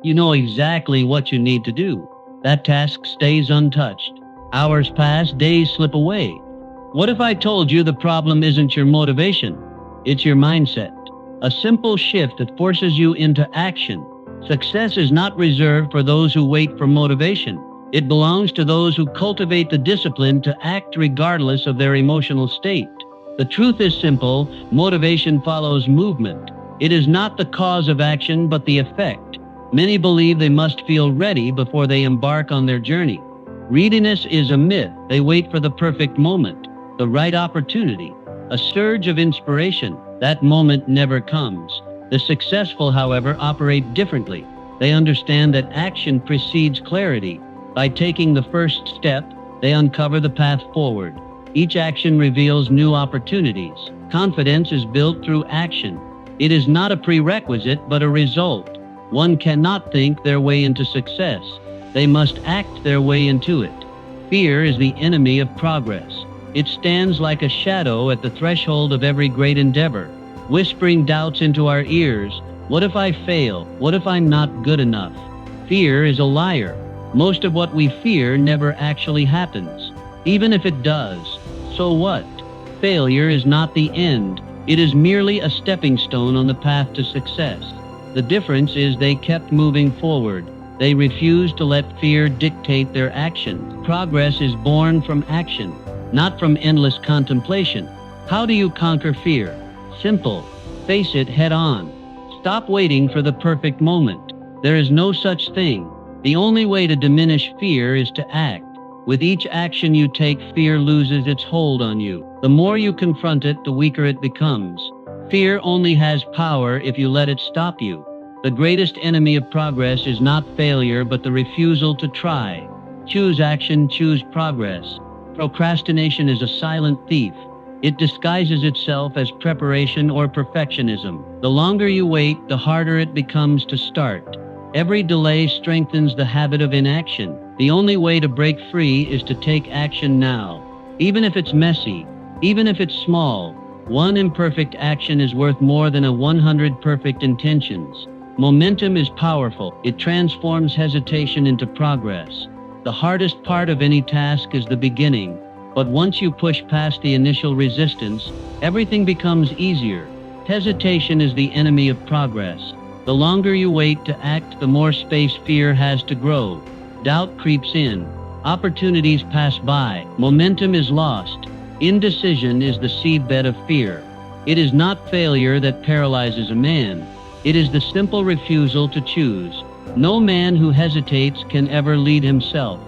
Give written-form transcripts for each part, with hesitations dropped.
You know exactly what you need to do. That task stays untouched. Hours pass, days slip away. What if I told you the problem isn't your motivation? It's your mindset. A simple shift that forces you into action. Success is not reserved for those who wait for motivation. It belongs to those who cultivate the discipline to act regardless of their emotional state. The truth is simple: motivation follows movement. It is not the cause of action, but the effect. Many believe they must feel ready before they embark on their journey. Readiness is a myth. They wait for the perfect moment, the right opportunity, a surge of inspiration. That moment never comes. The successful, however, operate differently. They understand that action precedes clarity. By taking the first step, they uncover the path forward. Each action reveals new opportunities. Confidence is built through action. It is not a prerequisite, but a result. One cannot think their way into success. They must act their way into it. Fear is the enemy of progress. It stands like a shadow at the threshold of every great endeavor, whispering doubts into our ears. What if I fail? What if I'm not good enough? Fear is a liar. Most of what we fear never actually happens. Even if it does, so what? Failure is not the end. It is merely a stepping stone on the path to success. The difference is they kept moving forward. They refused to let fear dictate their actions. Progress is born from action, not from endless contemplation. How do you conquer fear? Simple. Face it head on. Stop waiting for the perfect moment. There is no such thing. The only way to diminish fear is to act. With each action you take, fear loses its hold on you. The more you confront it, the weaker it becomes. Fear only has power if you let it stop you. The greatest enemy of progress is not failure, but the refusal to try. Choose action, choose progress. Procrastination is a silent thief. It disguises itself as preparation or perfectionism. The longer you wait, the harder it becomes to start. Every delay strengthens the habit of inaction. The only way to break free is to take action now. Even if it's messy, even if it's small, one imperfect action is worth more than 100 perfect intentions. Momentum is powerful. It transforms hesitation into progress. The hardest part of any task is the beginning, but once you push past the initial resistance, everything becomes easier. Hesitation is the enemy of progress. The longer you wait to act, the more space fear has to grow. Doubt creeps in. Opportunities pass by. Momentum is lost. Indecision is the seedbed of fear. It is not failure that paralyzes a man. It is the simple refusal to choose. No man who hesitates can ever lead himself.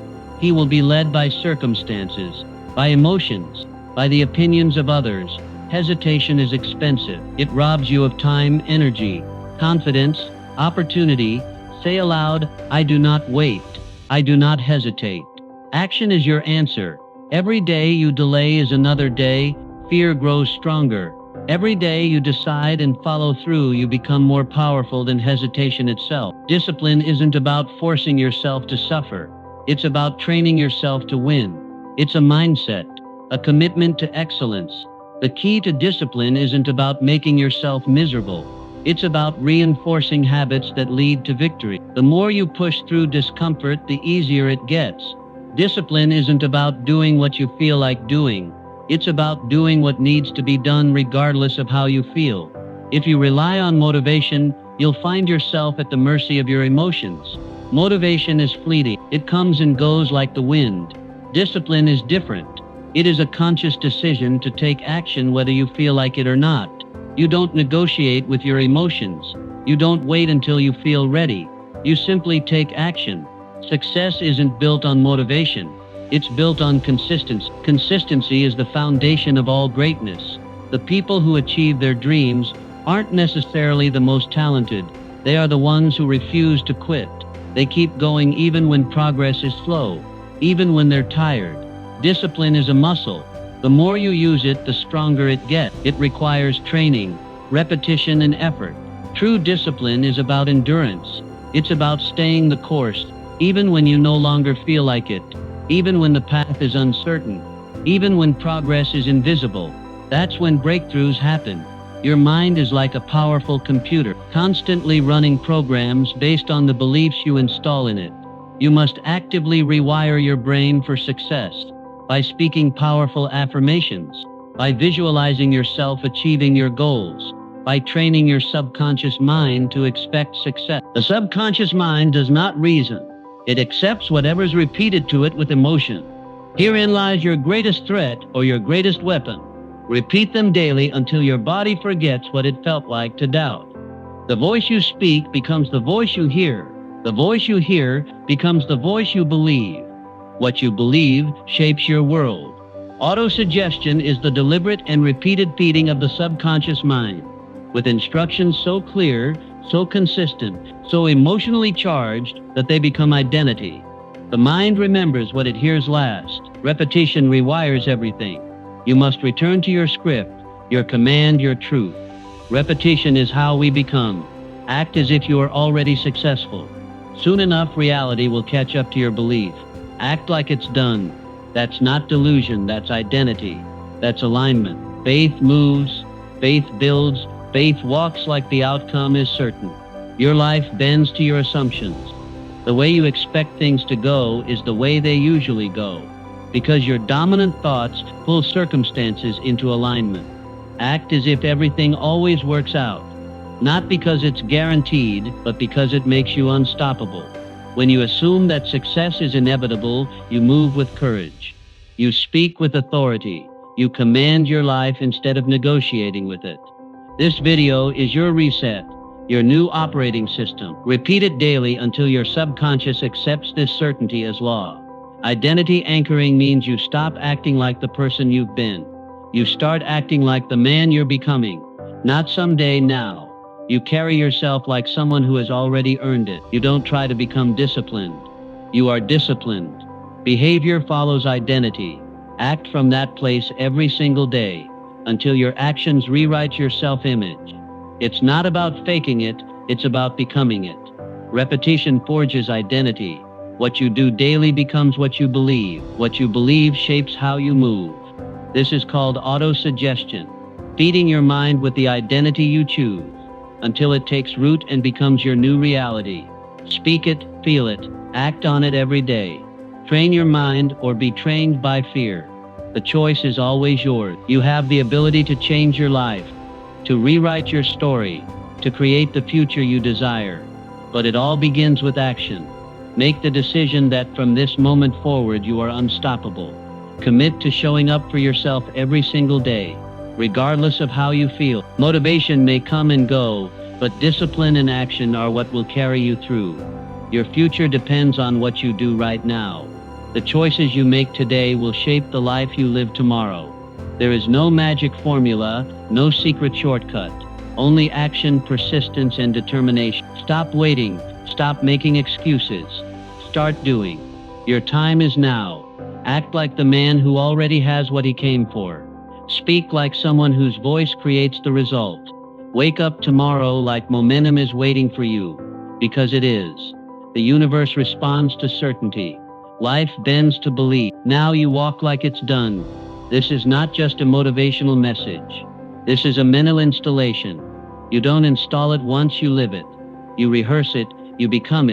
He will be led by circumstances, by emotions, by the opinions of others. Hesitation is expensive. It robs you of time, energy, confidence, opportunity. Say aloud, I do not wait. I do not hesitate. Action is your answer. Every day you delay is another day. Fear grows stronger. Every day you decide and follow through, you become more powerful than hesitation itself. Discipline isn't about forcing yourself to suffer. It's about training yourself to win. It's a mindset, a commitment to excellence. The key to discipline isn't about making yourself miserable. It's about reinforcing habits that lead to victory. The more you push through discomfort, the easier it gets. Discipline isn't about doing what you feel like doing. It's about doing what needs to be done regardless of how you feel. If you rely on motivation, you'll find yourself at the mercy of your emotions. Motivation is fleeting. It comes and goes like the wind. Discipline is different. It is a conscious decision to take action whether you feel like it or not. You don't negotiate with your emotions. You don't wait until you feel ready. You simply take action. Success isn't built on motivation. It's built on consistency. Consistency is the foundation of all greatness. The people who achieve their dreams aren't necessarily the most talented. They are the ones who refuse to quit. They keep going even when progress is slow, even when they're tired. Discipline is a muscle. The more you use it, the stronger it gets. It requires training, repetition, and effort. True discipline is about endurance. It's about staying the course, even when you no longer feel like it, even when the path is uncertain, even when progress is invisible. That's when breakthroughs happen. Your mind is like a powerful computer, constantly running programs based on the beliefs you install in it. You must actively rewire your brain for success by speaking powerful affirmations, by visualizing yourself achieving your goals, by training your subconscious mind to expect success. The subconscious mind does not reason. It accepts whatever's repeated to it with emotion. Herein lies your greatest threat or your greatest weapon. Repeat them daily until your body forgets what it felt like to doubt. The voice you speak becomes the voice you hear. The voice you hear becomes the voice you believe. What you believe shapes your world. Autosuggestion is the deliberate and repeated feeding of the subconscious mind, with instructions so clear, so consistent, so emotionally charged that they become identity. The mind remembers what it hears last. Repetition rewires everything. You must return to your script, your command, your truth. Repetition is how we become. Act as if you are already successful. Soon enough, reality will catch up to your belief. Act like it's done. That's not delusion, that's identity. That's alignment. Faith moves, faith builds, faith walks like the outcome is certain. Your life bends to your assumptions. The way you expect things to go is the way they usually go, because your dominant thoughts pull circumstances into alignment. Act as if everything always works out, not because it's guaranteed, but because it makes you unstoppable. When you assume that success is inevitable, you move with courage. You speak with authority. You command your life instead of negotiating with it. This video is your reset, your new operating system. Repeat it daily until your subconscious accepts this certainty as law. Identity anchoring means you stop acting like the person you've been. You start acting like the man you're becoming, not someday, now. You carry yourself like someone who has already earned it. You don't try to become disciplined. You are disciplined. Behavior follows identity. Act from that place every single day until your actions rewrite your self-image. It's not about faking it, it's about becoming it. Repetition forges identity. What you do daily becomes what you believe. What you believe shapes how you move. This is called autosuggestion, feeding your mind with the identity you choose until it takes root and becomes your new reality. Speak it, feel it, act on it every day. Train your mind or be trained by fear. The choice is always yours. You have the ability to change your life, to rewrite your story, to create the future you desire. But it all begins with action. Make the decision that from this moment forward you are unstoppable. Commit to showing up for yourself every single day, regardless of how you feel. Motivation may come and go, but discipline and action are what will carry you through. Your future depends on what you do right now. The choices you make today will shape the life you live tomorrow. There is no magic formula, no secret shortcut. Only action, persistence, and determination. Stop waiting. Stop making excuses. Start doing. Your time is now. Act like the man who already has what he came for. Speak like someone whose voice creates the result. Wake up tomorrow like momentum is waiting for you, because it is. The universe responds to certainty. Life bends to belief. Now you walk like it's done. This is not just a motivational message. This is a mental installation. You don't install it once, you live it. You rehearse it, you become it.